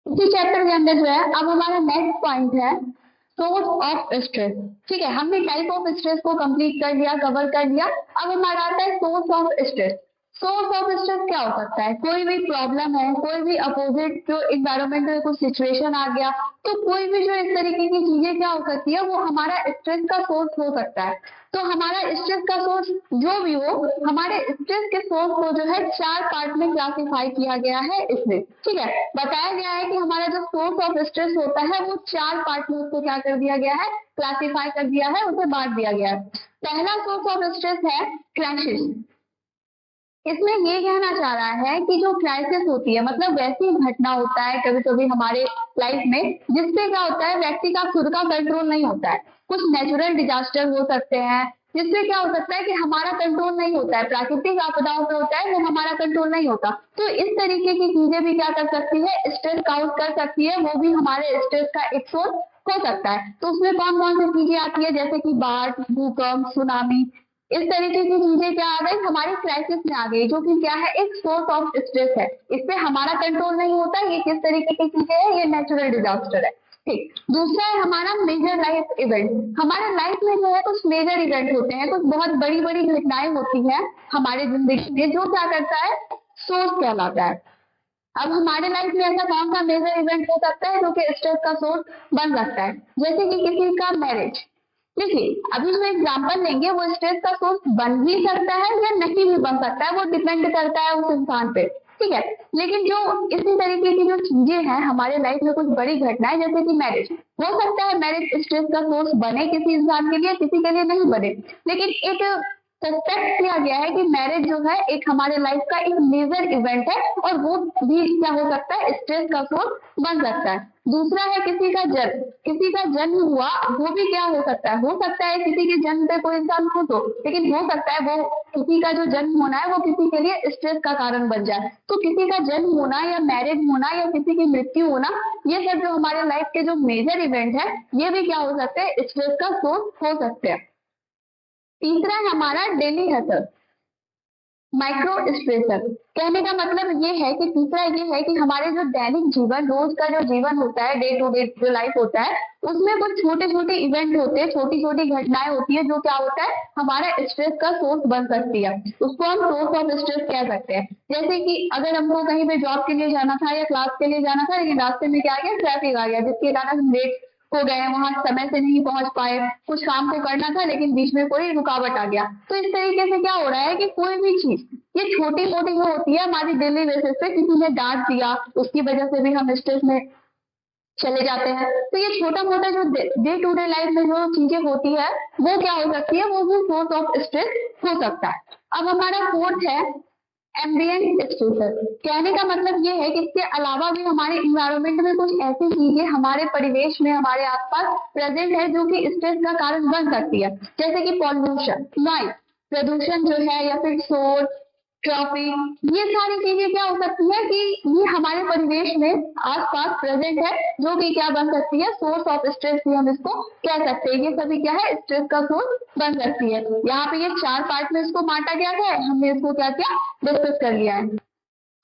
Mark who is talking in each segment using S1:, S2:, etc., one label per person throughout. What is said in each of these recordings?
S1: इसी चैप्टर के अंदर जो है अब हमारा नेक्स्ट पॉइंट है सोर्स ऑफ स्ट्रेस। ठीक है, हमने टाइप ऑफ स्ट्रेस को कंप्लीट कर लिया, कवर कर लिया। अब हमारा आता है source of stress. Source of stress क्या हो सकता है? कोई भी प्रॉब्लम है, कोई भी अपोजिट जो इन्वायरमेंट में कुछ सिचुएशन आ गया, तो कोई भी जो इस तरीके की चीजें क्या हो सकती है, वो हमारा स्ट्रेस का सोर्स हो सकता है। तो हमारा स्ट्रेस का सोर्स जो भी हो, हमारे स्ट्रेस के सोर्स को जो है 4 पार्ट में क्लासिफाई किया गया है इसमें। ठीक है, बताया गया है कि हमारा जो सोर्स ऑफ स्ट्रेस होता है वो 4 पार्ट में उसको क्या कर दिया गया है, क्लासिफाई कर दिया है, उसे बांट दिया गया है। पहला सोर्स ऑफ स्ट्रेस है क्राइसिस। इसमें ये कहना चाह रहा है कि जो क्राइसिस होती है, मतलब वैसी घटना होता है कभी कभी हमारे लाइफ में जिससे क्या होता है, व्यक्ति का खुद का कंट्रोल नहीं होता है। कुछ नेचुरल डिजास्टर हो सकते हैं जिससे क्या हो सकता है कि हमारा कंट्रोल नहीं होता है, प्राकृतिक आपदाओं में होता है वो हमारा कंट्रोल नहीं होता। तो इस तरीके की चीजें भी क्या कर सकती है, स्ट्रेस काउंट कर सकती है, वो भी हमारे स्ट्रेस का एक सोर्स हो सकता है। तो उसमें कौन कौन सी चीजें आती है, जैसे कि बाढ़, भूकंप, सुनामी, इस तरीके की चीजें क्या आ गई, हमारी क्राइसिस में आ गई, जो कि क्या है, एक सोर्स ऑफ स्ट्रेस है। इससे हमारा कंट्रोल नहीं होता। ये किस तरीके की चीजें है, ये नेचुरल डिजास्टर है। ठीक, दूसरा है हमारा मेजर लाइफ इवेंट। हमारे लाइफ में जो है कुछ मेजर इवेंट होते हैं, कुछ बहुत बड़ी बड़ी घटनाएं होती हैं हमारे जिंदगी में, जो क्या करता है, सोर्स कहलाता है। अब हमारे लाइफ में ऐसा कौन सा मेजर इवेंट हो सकता है जो कि स्ट्रेस का सोर्स बन सकता है, जैसे कि किसी का मैरिज। देखिए, अभी जो एग्जाम्पल लेंगे वो स्ट्रेस का सोर्स बन भी सकता है या नहीं भी बन सकता है, वो डिपेंड करता है उस इंसान पे। ठीक है, लेकिन जो इसी तरीके की जो चीजें हैं हमारे लाइफ में, कुछ बड़ी घटनाएं जैसे कि मैरिज, हो सकता है मैरिज स्ट्रेस का सोर्स बने किसी इंसान के लिए, किसी के लिए नहीं बने। लेकिन एक सस्पेक्ट किया गया है कि मैरिज जो है एक हमारे लाइफ का एक मेजर इवेंट है, और वो भी क्या हो सकता है, स्ट्रेस का सोर्स बन सकता है। दूसरा है किसी का जन्म। किसी का जन्म हुआ, वो भी क्या हो सकता है किसी के जन्म पे कोई इंसान हो तो, लेकिन हो सकता है वो किसी का जो जन्म होना है वो किसी के लिए स्ट्रेस का कारण बन जाए। तो किसी का जन्म होना या मैरिज होना या किसी की मृत्यु होना, ये सब जो हमारे लाइफ के जो मेजर इवेंट है, ये भी क्या हो सकते हैं, स्ट्रेस का सोर्स हो सकते हैं। तीसरा है हमारा डेली हसल, माइक्रो स्ट्रेसर। कहने का मतलब ये है कि तीसरा ये है कि हमारे जो दैनिक जीवन, रोज का जो जीवन होता है, डे टू डे जो लाइफ होता है, उसमें कुछ छोटे छोटे इवेंट होते हैं, छोटी छोटी घटनाएं होती है, जो क्या होता है, हमारा स्ट्रेस का सोर्स बन सकती है। उसको हम सोर्स ऑफ स्ट्रेस कह सकते हैं। जैसे कि अगर हमको कहीं पे जॉब के लिए जाना था या क्लास के लिए जाना था, लेकिन रास्ते में क्या आ गया, ट्रैफिक आ गया, जिसके कारण हम लेट हो गए, वहां समय से नहीं पहुंच पाए, कुछ काम को करना था लेकिन बीच में कोई रुकावट आ गया। तो इस तरीके से क्या हो रहा है कि कोई भी चीज, ये छोटी मोटी जो होती है हमारी डेली बेसिस पे, किसी ने डांट दिया, उसकी वजह से भी हम स्ट्रेस में चले जाते हैं। तो ये छोटा मोटा जो डे टू डे लाइफ में जो चीजें होती है, वो क्या हो सकती है, वो भी सोर्स ऑफ स्ट्रेस हो सकता है। अब हमारा फोर्थ है एम्बिएंट स्ट्रेसर। कहने का मतलब ये है कि इसके अलावा भी हमारे इन्वायरमेंट में कुछ ऐसी चीजें हमारे परिवेश में, हमारे आसपास प्रेजेंट है, जो कि स्ट्रेस का कारण बन सकती है। जैसे कि पॉल्यूशन, नॉइज, प्रदूषण जो है, या फिर शोर, ट्रैफिक, ये सारी चीजें क्या हो सकती है कि ये हमारे परिवेश में आसपास प्रेजेंट है, जो कि क्या बन सकती है, सोर्स ऑफ स्ट्रेस भी हम इसको कह सकते हैं। ये सभी क्या है, स्ट्रेस का सोर्स बन सकती है। यहाँ पे ये 4 पार्ट में इसको बांटा गया है, हमने इसको क्या किया, डिस्कस कर लिया है।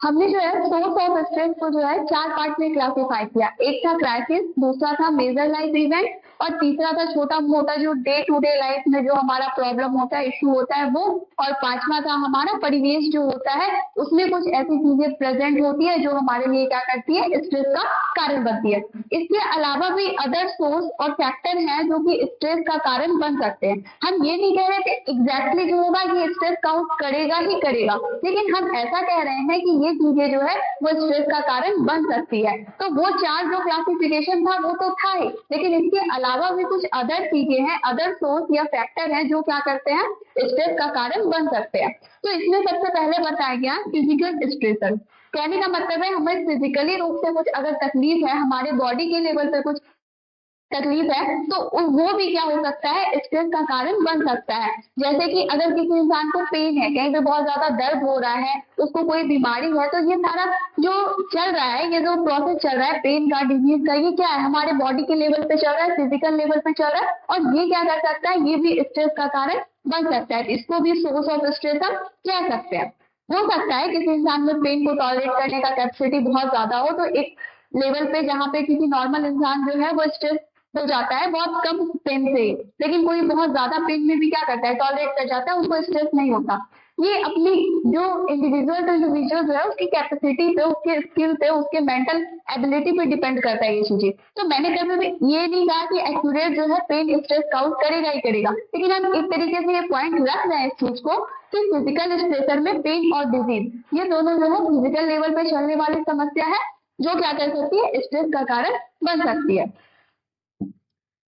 S1: हमने जो है सोर्स ऑफ स्ट्रेस को जो है 4 पार्ट में क्लासिफाई किया। एक था क्राइसिस, दूसरा था मेजर लाइफ इवेंट, और तीसरा था छोटा मोटा जो डे टू डे लाइफ में जो हमारा प्रॉब्लम होता है, इश्यू होता है वो, और पांचवा था हमारा परिवेश जो होता है, उसमें कुछ ऐसी चीजें प्रेजेंट होती है जो हमारे लिए क्या करती है, स्ट्रेस का कारण बनती है। इसके अलावा भी अदर सोर्स और फैक्टर हैं जो कि स्ट्रेस का कारण बन सकते हैं। हम ये नहीं कह रहे कि एग्जैक्टली जो होगा ये स्ट्रेस काउंट करेगा ही करेगा, लेकिन हम ऐसा कह रहे हैं कि ये चीजें जो है वो स्ट्रेस का कारण बन सकती है। तो वो 4 जो क्लासिफिकेशन था वो तो था ही, लेकिन इसके अलावा भी कुछ अदर चीजें हैं, अदर सोर्स या फैक्टर हैं जो क्या करते हैं, स्ट्रेस का कारण बन सकते हैं। तो इसमें सबसे पहले बताया गया फिजिकल स्ट्रेसर। कहने का मतलब है हमें फिजिकली रूप से कुछ अगर तकलीफ है, हमारे बॉडी के लेवल पे कुछ तकलीफ है, तो वो भी क्या हो सकता है, स्ट्रेस का कारण बन सकता है। जैसे कि अगर किसी इंसान को पेन है, कहीं पे बहुत ज्यादा दर्द हो रहा है, उसको कोई बीमारी है, तो ये सारा जो चल रहा है, ये जो प्रोसेस चल रहा है पेन का, डिजीज का, ये क्या है, हमारे बॉडी के लेवल पे चल रहा है, फिजिकल लेवल पे चल रहा है, और ये क्या कर सकता है, ये भी स्ट्रेस का कारण बन सकता है। इसको भी सोर्स ऑफ स्ट्रेस हम कह सकते हैं। हो सकता है किसी इंसान में पेन को टॉलरेट करने का कैपेसिटी बहुत ज्यादा हो, तो एक लेवल पे, जहाँ पे किसी नॉर्मल इंसान जो है वो स्ट्रेस हो जाता है बहुत कम पेन से, लेकिन कोई बहुत ज्यादा पेन में भी क्या करता है, टॉलरेट कर जाता है, उनको स्ट्रेस नहीं होता। ये अपनी जो इंडिविजुअल टू इंडिविजुअल जो है उसकी कैपेसिटी पे, उसके स्किल पे, उसके मेंटल एबिलिटी पे डिपेंड करता है ये चीजें। तो मैंने कभी भी ये नहीं कहा कि एक्यूरेट जो है पेन स्ट्रेस काउंट करेगा ही करेगा, लेकिन हम एक तरीके से ये पॉइंट रख रहे हैं इस चीज को कि फिजिकल स्ट्रेसर में पेन और डिजीज ये दोनों जो है फिजिकल लेवल पे चलने वाली समस्या है, जो क्या कर सकती है, स्ट्रेस का कारण बन सकती है।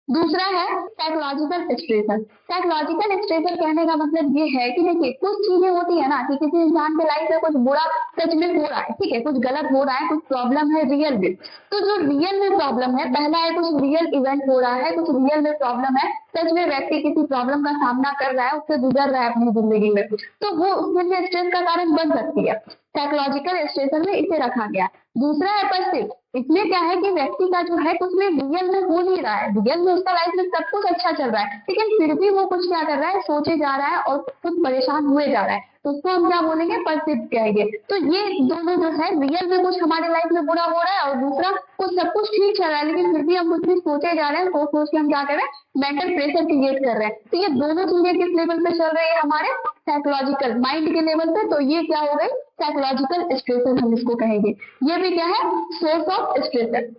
S1: दूसरा है साइकोलॉजिकल स्ट्रेसर। साइकोलॉजिकल स्ट्रेसर कहने का मतलब ये है कि देखिए कुछ चीजें होती है ना कि किसी इंसान के लाइफ में कुछ बुरा सच में हो रहा है, ठीक है, कुछ गलत हो रहा है, कुछ प्रॉब्लम है रियल में। तो जो रियल में प्रॉब्लम है, पहला है कुछ रियल इवेंट हो रहा है, कुछ रियल में प्रॉब्लम है, सच में व्यक्ति किसी प्रॉब्लम का सामना कर रहा है, उससे गुजर रहा है अपनी जिंदगी में, तो वो उसके लिए स्ट्रेस का कारण बन सकती है। साइकोलॉजिकल स्ट्रेसर में इसे रखा गया। दूसरा है परसिव। इसमें क्या है कि व्यक्ति का जो है कुछ में रियल में हो नहीं रहा है, रियल में उसका लाइफ में सब कुछ अच्छा चल रहा है, लेकिन फिर भी वो कुछ क्या कर रहा है, सोचे जा रहा है और खुद परेशान हुए जा रहा है, तो उसको हम क्या बोलेंगे, परसिव कहेंगे। तो ये दोनों जो है, रियल में कुछ हमारे लाइफ में बुरा हो रहा है और दूसरा कुछ सब कुछ ठीक चल रहा है, लेकिन फिर भी हम कुछ भी सोचे जा रहे हैं, सोच सोच के हम क्या कर रहे हैं, मेंटल प्रेशर क्रिएट कर रहे हैं। तो ये दोनों चीजें किस लेवल पे चल रही है, हमारे साइकोलॉजिकल माइंड के लेवल पे। तो ये क्या हो गई, साइकोलॉजिकल स्ट्रेसर हम इसको कहेंगे। ये भी क्या है, सोर्स ऑफ स्ट्रेसर।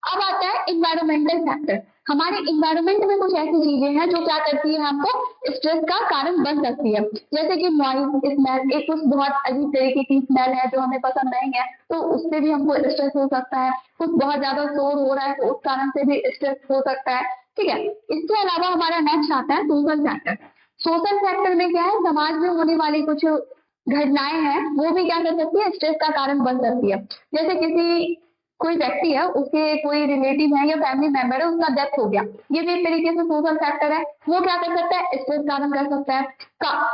S1: अब आता है इन्वायरमेंटल फैक्टर। हमारे इन्वायरमेंट में कुछ ऐसी चीजें हैं जो क्या करती है, हमको स्ट्रेस का कारण बन सकती है। जैसे कि नॉइज, स्मेल, एक कुछ बहुत अजीब तरीके की स्मेल है जो हमें पसंद नहीं है, तो उससे भी हमको स्ट्रेस हो सकता है। कुछ बहुत ज्यादा शोर हो रहा है तो उस कारण से भी स्ट्रेस हो सकता है, ठीक है। इसके अलावा हमारा नेक्स्ट आता है सोशल फैक्टर। सोशल फैक्टर में क्या है, समाज में होने वाली कुछ घटनाएं हैं, वो भी क्या कर सकती है, स्ट्रेस का कारण बन सकती है। जैसे किसी कोई व्यक्ति है, उसके कोई रिलेटिव है या फैमिली मेंबर है, उसका डेथ हो गया, ये भी एक तरीके से सोशल फैक्टर है। वो क्या कर सकता है, स्ट्रेस कारण कर सकता है,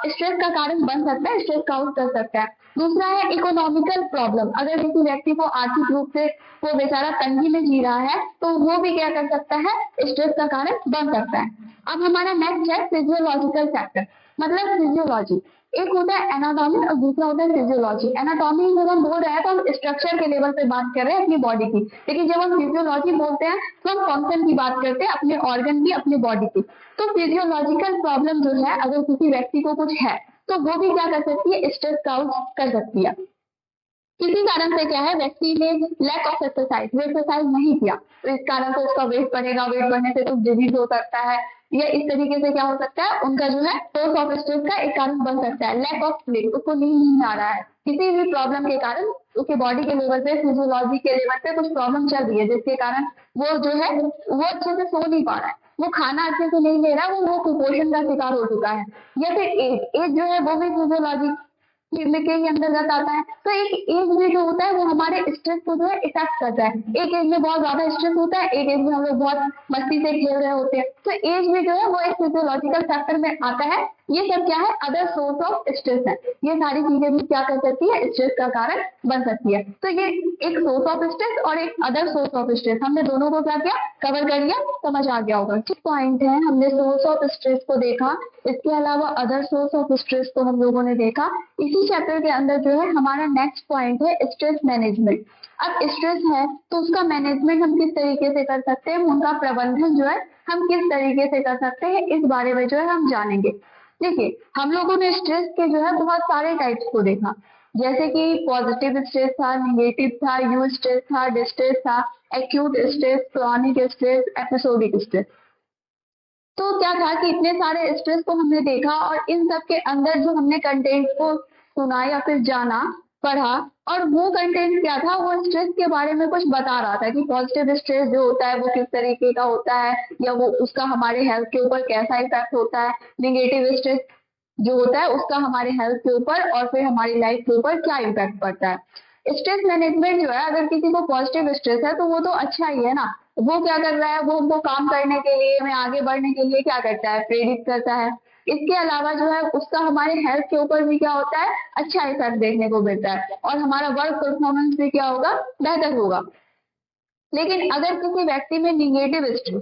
S1: स्ट्रेस का कारण बन सकता है, स्ट्रेस काउंट कर सकता है। दूसरा है इकोनॉमिकल प्रॉब्लम। अगर किसी व्यक्ति को आर्थिक रूप से वो बेचारा तंगी में जी रहा है, तो वो भी क्या कर सकता है, स्ट्रेस का कारण बन सकता है। अब हमारा नेक्स्ट है फिजियोलॉजिकल फैक्टर, मतलब फिजियोलॉजी। एक होता है एनाटॉमी और दूसरा होता है फिजियोलॉजी। एनाटॉमी जब हम बोल रहे हैं तो हम स्ट्रक्चर के लेवल पे बात कर रहे हैं अपनी बॉडी की, लेकिन जब हम फिजियोलॉजी बोलते हैं तो हम फंक्शन की बात करते हैं, अपने ऑर्गन की, अपने बॉडी की। तो फिजियोलॉजिकल प्रॉब्लम जो है, अगर किसी व्यक्ति को कुछ है तो वो भी क्या कर सकती है, स्ट्रेस काउंट कर सकती है। किसी कारण से क्या है, व्यक्ति ने लैक ऑफ एक्सरसाइज, वो एक्सरसाइज नहीं किया, तो इस कारण से उसका वेट बढ़ेगा, वेट बढ़ने से कुछ डिजीज हो सकता है, या इस तरीके से क्या हो सकता है, उनका जो है सोर्स ऑफ स्ट्रेस का एक कारण बन सकता है। लैक ऑफ स्लीप, उसको नींद नहीं आ रहा है, किसी भी प्रॉब्लम के कारण उसके बॉडी के लेवल पे, फिजियोलॉजी के लेवल पे कुछ प्रॉब्लम चल रही है, जिसके कारण वो जो है वो अच्छे से सो नहीं पा रहा है, वो खाना अच्छे से नहीं ले रहा, वो कुपोषण का शिकार हो चुका है। या फिर एज, एज जो है वो भी फिजियोलॉजी के ही अंतर्गत आता है। तो एक एज में जो होता है वो हमारे स्ट्रेस को जो है इफेक्ट करता है। एक एज में बहुत ज्यादा स्ट्रेस होता है, एक एज में हम लोग बहुत मस्ती से खेल रहे होते हैं, तो एज में जो है वो एक फिजियोलॉजिकल फैक्टर में आता है। ये सब क्या है, अदर सोर्स ऑफ स्ट्रेस है। ये सारी चीजें भी क्या कर सकती है, स्ट्रेस का कारण बन सकती है। तो ये एक सोर्स ऑफ स्ट्रेस और एक अदर सोर्स ऑफ स्ट्रेस, हमने दोनों को क्या किया, कवर कर लिया, समझ आ गया होगा। ठीक पॉइंट है, हमने सोर्स ऑफ स्ट्रेस को देखा, इसके अलावा अदर सोर्स ऑफ स्ट्रेस को हम लोगों ने देखा। इसी चैप्टर के अंदर जो है हमारा नेक्स्ट पॉइंट है स्ट्रेस मैनेजमेंट। अब स्ट्रेस है तो उसका मैनेजमेंट हम किस तरीके से कर सकते हैं, उनका प्रबंधन जो है हम किस तरीके से कर सकते हैं, इस बारे में जो है हम जानेंगे। देखिए, हम लोगों ने स्ट्रेस के जो है बहुत सारे टाइप्स को देखा, जैसे कि पॉजिटिव स्ट्रेस था, निगेटिव था, यू स्ट्रेस था, डिस्ट्रेस था, acute stress, chronic stress, episodic stress. तो क्या था कि इतने सारे स्ट्रेस को हमने देखा और इन सब के अंदर जो हमने कंटेंट को सुना या फिर जाना, पढ़ा, और वो कंटेंट क्या था, वो स्ट्रेस के बारे में कुछ बता रहा था कि पॉजिटिव स्ट्रेस जो होता है वो किस तरीके का होता है, या वो उसका हमारे हेल्थ के ऊपर कैसा इफेक्ट होता है, निगेटिव स्ट्रेस जो होता है उसका हमारे हेल्थ के ऊपर और फिर हमारी लाइफ के ऊपर क्या इम्पैक्ट पड़ता है। स्ट्रेस मैनेजमेंट जो है, अगर किसी को पॉजिटिव स्ट्रेस है तो वो तो अच्छा ही है ना, वो क्या कर रहा है, वो हमको काम करने के लिए, हमें आगे बढ़ने के लिए क्या करता है, प्रेरित करता है। इसके अलावा जो है उसका हमारे हेल्थ के ऊपर भी क्या होता है, अच्छा इफेक्ट देखने को मिलता है और हमारा वर्क परफॉर्मेंस भी क्या होगा, बेहतर होगा। लेकिन अगर किसी व्यक्ति में निगेटिव स्ट्रेस,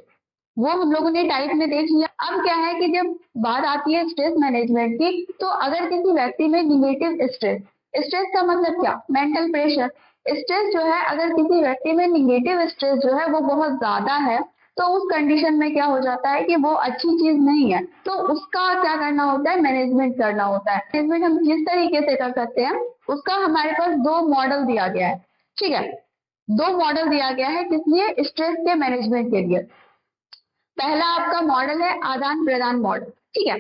S1: वो हम लोगों ने टाइप में देख लिया। अब क्या है कि जब बात आती है स्ट्रेस मैनेजमेंट की, तो अगर किसी व्यक्ति में निगेटिव स्ट्रेस, स्ट्रेस का मतलब क्या, मेंटल प्रेशर, स्ट्रेस जो है, अगर किसी व्यक्ति में निगेटिव स्ट्रेस जो है वो बहुत ज्यादा है, तो उस कंडीशन में क्या हो जाता है कि वो अच्छी चीज नहीं है, तो उसका क्या करना होता है, मैनेजमेंट करना होता है। मैनेजमेंट हम किस तरीके से कर सकते हैं, उसका हमारे पास दो मॉडल दिया गया है। ठीक है, दो मॉडल दिया गया है किस लिए, स्ट्रेस के मैनेजमेंट के लिए। पहला आपका मॉडल है आदान प्रदान मॉडल। ठीक है,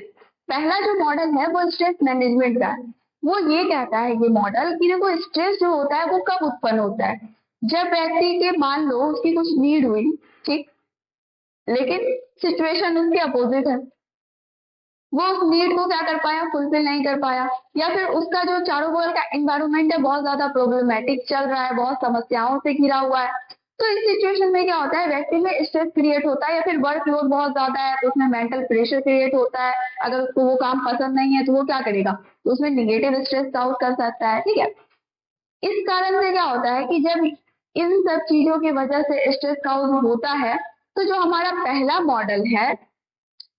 S1: पहला जो मॉडल है वो स्ट्रेस मैनेजमेंट का है। वो ये कहता है ये मॉडल कि देखो स्ट्रेस जो होता है वो कब उत्पन्न होता है, जब व्यक्ति के मान लो उसकी कुछ नीड हुई, ठीक, लेकिन सिचुएशन उसके अपोजिट है, वो उस नीड को क्या कर पाया, फुलफिल नहीं कर पाया, या फिर उसका जो चारों बगल का एनवायरमेंट है बहुत ज्यादा प्रॉब्लमेटिक चल रहा है, बहुत समस्याओं से घिरा हुआ है। तो इस सिचुएशन में क्या होता है, व्यक्ति में स्ट्रेस क्रिएट होता है, या फिर वर्कलोड बहुत ज्यादा है तो उसमें मेंटल प्रेशर क्रिएट होता है। अगर उसको वो काम पसंद नहीं है तो वो क्या करेगा, तो उसमें निगेटिव स्ट्रेस आउट कर सकता है। ठीक है, इस कारण से क्या होता है कि जब इन सब चीजों की वजह से स्ट्रेस काउज होता है, तो जो हमारा पहला मॉडल है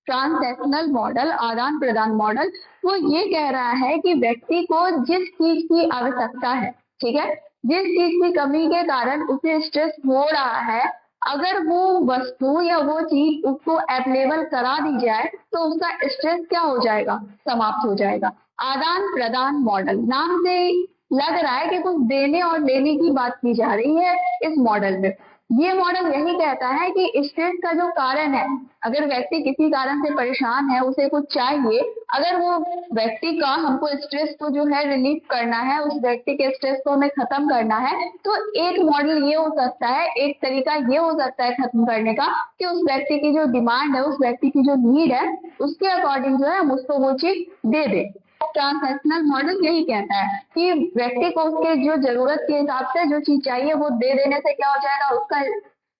S1: ट्रांसैक्शनल मॉडल, आदान प्रदान मॉडल, वो ये कह रहा है कि व्यक्ति को जिस चीज की आवश्यकता है, ठीक है, जिस चीज की कमी के कारण उसे स्ट्रेस हो रहा है, अगर वो वस्तु या वो चीज उसको अवेलेबल करा दी जाए तो उसका स्ट्रेस क्या हो जाएगा, समाप्त हो जाएगा। आदान प्रदान मॉडल नाम से लग रहा है कि कुछ देने और लेने की बात की जा रही है इस मॉडल में। ये मॉडल यही कहता है कि स्ट्रेस का जो कारण है, अगर व्यक्ति किसी कारण से परेशान है, उसे कुछ चाहिए, अगर वो व्यक्ति का हमको स्ट्रेस को जो है रिलीफ करना है, उस व्यक्ति के स्ट्रेस को हमें खत्म करना है, तो एक मॉडल ये हो सकता है, एक तरीका ये हो सकता है खत्म करने का कि उस व्यक्ति की जो डिमांड है, उस व्यक्ति की जो नीड है, उसके अकॉर्डिंग जो है हम उसको वो चीज दे दें। ट्रांसैक्शनल मॉडल यही कहता है कि व्यक्ति को उसके जो जरूरत के हिसाब से जो चीज चाहिए वो दे देने से क्या हो जाएगा, उसका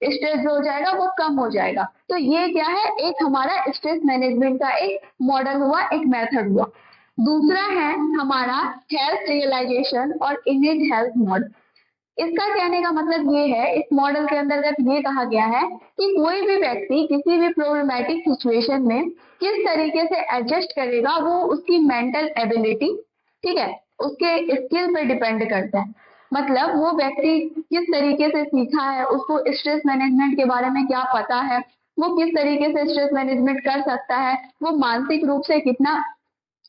S1: स्ट्रेस जो हो जाएगा वो कम हो जाएगा। तो ये क्या है, एक हमारा स्ट्रेस मैनेजमेंट का एक मॉडल हुआ, एक मेथड हुआ। दूसरा है हमारा हेल्थ रियलाइजेशन और इनेट हेल्थ मॉडल। इसका कहने का मतलब ये है, इस मॉडल के अंतर्गत ये कहा गया है कि कोई भी व्यक्ति किसी भी प्रॉब्लमैटिक सिचुएशन में किस तरीके से एडजस्ट करेगा वो उसकी मेंटल एबिलिटी, ठीक है, उसके स्किल पे डिपेंड करता है। मतलब वो व्यक्ति किस तरीके से सीखा है, उसको स्ट्रेस मैनेजमेंट के बारे में क्या पता है, वो किस तरीके से स्ट्रेस मैनेजमेंट कर सकता है, वो मानसिक रूप से कितना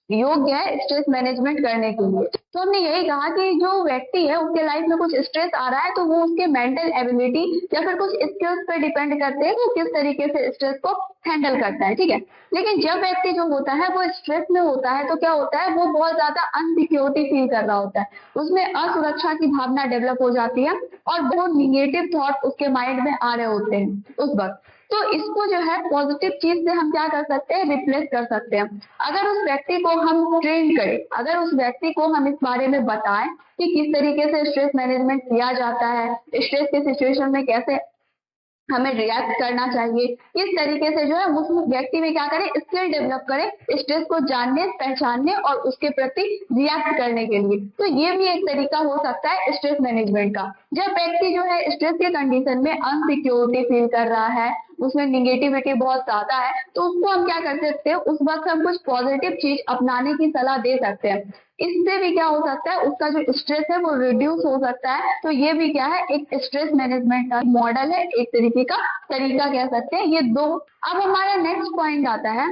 S1: योग्य है स्ट्रेस मैनेजमेंट करने के लिए। तो हमने यही कहा कि जो व्यक्ति है उसके लाइफ में कुछ स्ट्रेस आ रहा है तो वो उसके मेंटल एबिलिटी या फिर कुछ स्किल्स पर डिपेंड करते हैं कि किस तरीके से स्ट्रेस को हैंडल करता है। ठीक है, लेकिन जब व्यक्ति जो होता है वो स्ट्रेस में होता है तो क्या होता है, वो बहुत ज्यादा अनसिक्योरिटी फील कर रहा होता है, उसमें असुरक्षा की भावना डेवलप हो जाती है और बहुत निगेटिव थॉट उसके माइंड में आ रहे होते हैं उस वक्त। तो इसको जो है पॉजिटिव चीज से हम क्या कर सकते हैं, रिप्लेस कर सकते हैं। अगर उस व्यक्ति को हम ट्रेन करें, अगर उस व्यक्ति को हम इस बारे में बताएं कि किस तरीके से स्ट्रेस मैनेजमेंट किया जाता है, स्ट्रेस के सिचुएशन में कैसे हमें रिएक्ट करना चाहिए, किस तरीके से जो है उस व्यक्ति में क्या करें, स्किल डेवलप करें स्ट्रेस को जानने, पहचानने और उसके प्रति रिएक्ट करने के लिए, तो ये भी एक तरीका हो सकता है स्ट्रेस मैनेजमेंट का। जब व्यक्ति जो है स्ट्रेस के कंडीशन में अनसिक्योरिटी फील कर रहा है, उसमें निगेटिविटी बहुत ज्यादा है, तो उसको हम क्या कर सकते हैं, उस वक्त हम कुछ पॉजिटिव चीज अपनाने की सलाह दे सकते हैं। इससे भी क्या हो सकता है, उसका जो स्ट्रेस है वो रिड्यूस हो सकता है। तो ये भी क्या है, एक स्ट्रेस मैनेजमेंट का मॉडल है, एक तरीके का तरीका कह सकते हैं ये दो। अब हमारा नेक्स्ट पॉइंट आता है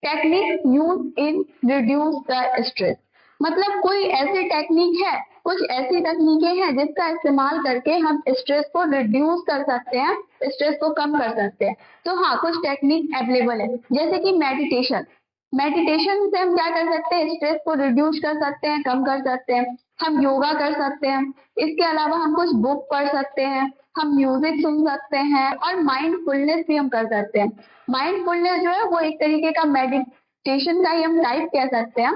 S1: technique use in reduce the stress. मतलब कोई ऐसी टेक्निक है, कुछ ऐसी तकनीकें हैं जिसका इस्तेमाल करके हम स्ट्रेस को रिड्यूस कर सकते हैं, स्ट्रेस को कम कर सकते हैं। तो हाँ, कुछ टेक्निक अवेलेबल है, जैसे कि मेडिटेशन। मेडिटेशन से हम क्या कर सकते हैं, स्ट्रेस को रिड्यूस कर सकते हैं, कम कर सकते हैं। हम योगा कर सकते हैं, इसके अलावा हम कुछ बुक पढ़ सकते हैं, हम म्यूजिक सुन सकते हैं और माइंडफुलनेस भी हम कर सकते हैं। माइंडफुलनेस जो है वो एक तरीके का मेडिटेशन का ही हम टाइप कह सकते हैं।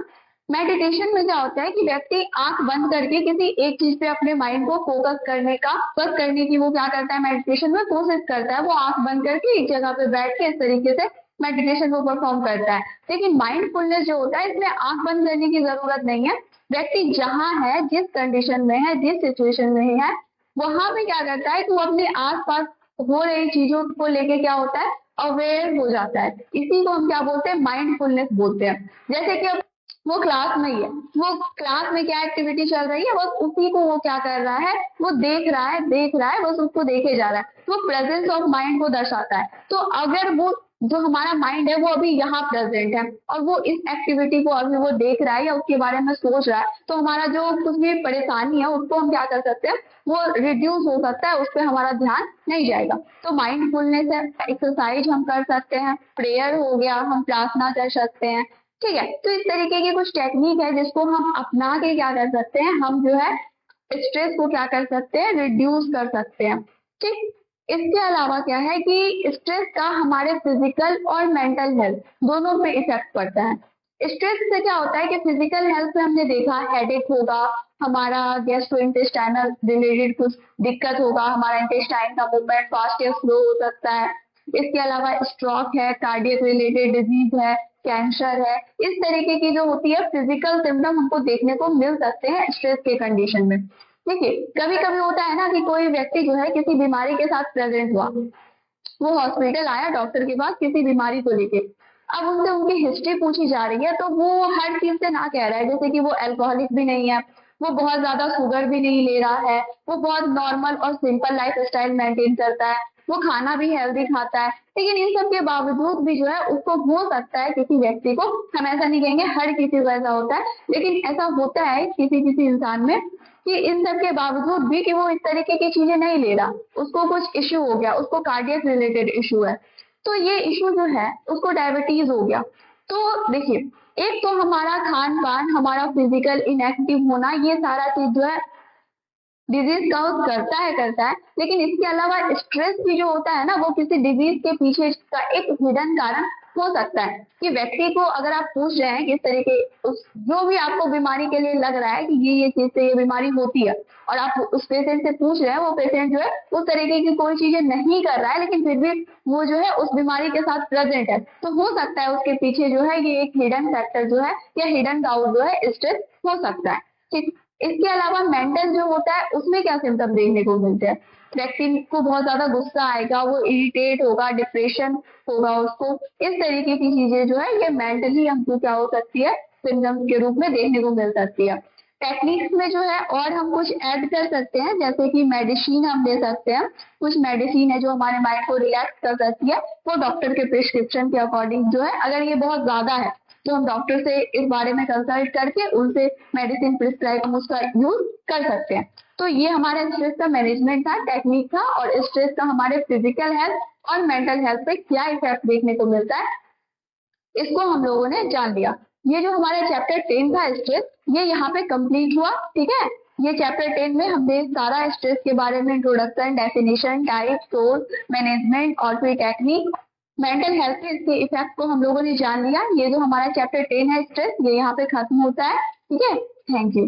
S1: मेडिटेशन में क्या होता है कि व्यक्ति आंख बंद करके किसी एक चीज पे अपने माइंड को फोकस करने की वो क्या करता है, मेडिटेशन में कोशिश करता है। वो आंख बंद करके एक जगह पे बैठ के इस तरीके से मेडिटेशन को परफॉर्म करता है। लेकिन माइंडफुलनेस जो होता है इसमें आंख बंद करने की जरूरत नहीं है। व्यक्ति जहां है, जिस कंडीशन में है, जिस सिचुएशन में है, वहां पे क्या करता है कि वो अपने आसपास हो रही चीजों को लेके क्या होता है, अवेयर हो जाता है। इसी को हम क्या बोलते हैं, माइंडफुलनेस बोलते हैं। जैसे कि अब वो क्लास में ही है, वो क्लास में क्या एक्टिविटी चल रही है बस उसी को वो क्या कर रहा है, वो देख रहा है बस उसको देखे जा रहा है, वो प्रेजेंस ऑफ माइंड को दर्शाता है। तो अगर वो जो हमारा माइंड है वो अभी यहाँ प्रेजेंट है और वो इस एक्टिविटी को अभी वो देख रहा है या उसके बारे में सोच रहा है, तो हमारा जो कुछ भी परेशानी है उसको हम क्या कर सकते हैं, वो रिड्यूस हो सकता है, उस पर हमारा ध्यान नहीं जाएगा। तो माइंडफुलनेस है, एक्सरसाइज हम कर सकते हैं, प्रेयर हो गया, हम प्रार्थना कर सकते हैं, ठीक है। तो इस तरीके की कुछ टेक्निक है जिसको हम अपना के क्या कर सकते हैं, हम जो है स्ट्रेस को क्या कर सकते हैं, रिड्यूस कर सकते हैं, ठीक। इसके अलावा क्या है कि स्ट्रेस का हमारे फिजिकल और मेंटल हेल्थ दोनों पे इफेक्ट पड़ता है। स्ट्रेस से क्या होता है कि फिजिकल हेल्थ में हमने देखा हेडेक होगा, हमारा गैस्ट्रो इंटेस्टाइनल रिलेटेड कुछ दिक्कत होगा, हमारा इंटेस्टाइन का मूवमेंट फास्ट या स्लो हो सकता है। इसके अलावा स्ट्रोक है, कार्डियक रिलेटेड डिजीज है, कैंसर है, इस तरीके की जो होती है फिजिकल सिम्टम हमको देखने को मिल सकते हैं स्ट्रेस के कंडीशन में। देखिए कभी कभी होता है ना कि कोई व्यक्ति जो है किसी बीमारी के साथ प्रेजेंट हुआ, वो हॉस्पिटल आया डॉक्टर के पास किसी बीमारी को लेके, अब उनसे उनकी हिस्ट्री पूछी जा रही है तो वो हर चीज से ना कह रहा है, जैसे कि वो अल्कोहलिक भी नहीं है, वो बहुत ज्यादा शुगर भी नहीं ले रहा है, वो बहुत नॉर्मल और सिंपल लाइफ स्टाइल मेंटेन करता है, वो खाना भी हेल्दी खाता है, लेकिन इन सब के बावजूद भी जो है उसको हो सकता है किसी व्यक्ति को, हम ऐसा नहीं कहेंगे हर किसी को ऐसा होता है, लेकिन ऐसा होता है किसी किसी इंसान में कि इन सब के बावजूद भी कि वो इस तरीके की चीजें नहीं ले रहा, उसको कुछ इश्यू हो गया, उसको कार्डियक रिलेटेड इश्यू है, तो ये इश्यू जो है उसको डायबिटीज हो गया। तो देखिए एक तो हमारा खान पान, हमारा फिजिकल इनएक्टिव होना, ये सारा चीज जो है डिजीज काउज करता है, लेकिन इसके अलावा स्ट्रेस भी जो होता है ना वो किसी डिजीज के पीछे का एक हिडन कारण हो सकता है। कि व्यक्ति को अगर आप पूछ रहे हैं किस तरीके उस जो भी आपको बीमारी के लिए लग रहा है कि ये चीज से ये बीमारी होती है और आप उस पेशेंट से पूछ रहे हैं, वो पेशेंट जो है उस तरीके की कोई चीजें नहीं कर रहा है, लेकिन फिर भी वो जो है उस बीमारी के साथ प्रेजेंट है, तो हो सकता है उसके पीछे जो है ये एक हिडन फैक्टर जो है या हिडन काउज जो है स्ट्रेस हो सकता है, ठीक। इसके अलावा मेंटल जो होता है उसमें क्या सिम्टम देखने को मिलते हैं, व्यक्ति को बहुत ज्यादा गुस्सा आएगा, वो इरिटेट होगा, डिप्रेशन होगा उसको, इस तरीके की चीजें जो है ये मेंटली हमको क्या हो सकती है, सिम्टम्स के रूप में देखने को मिल सकती है। टेक्निक्स में जो है और हम कुछ ऐड कर सकते हैं, जैसे कि मेडिसिन हम दे सकते हैं, कुछ मेडिसिन है जो हमारे माइंड को रिलैक्स कर सकती है, वो डॉक्टर के प्रिस्क्रिप्शन के अकॉर्डिंग जो है, अगर ये बहुत ज्यादा है तो हम डॉक्टर से इस बारे में कंसल्ट करके उनसे मेडिसिन प्रिस्क्राइब हम उसका यूज कर सकते हैं। तो ये हमारा स्ट्रेस का मैनेजमेंट था, टेक्निक था, और स्ट्रेस का हमारे फिजिकल हेल्थ और मेंटल हेल्थ पे क्या इफेक्ट देखने को मिलता है इसको हम लोगों ने जान लिया। ये जो हमारा चैप्टर 10 था स्ट्रेस, ये यहाँ पे कंप्लीट हुआ, ठीक है। ये चैप्टर 10 में हमने सारा स्ट्रेस के बारे में introduction, definition, type, source, management और फिर टेक्निक, मेंटल हेल्थ के इसके इफेक्ट को हम लोगों ने जान लिया। ये जो हमारा चैप्टर 10 है स्ट्रेस, ये यहाँ पे खत्म होता है, ठीक है। Thank you.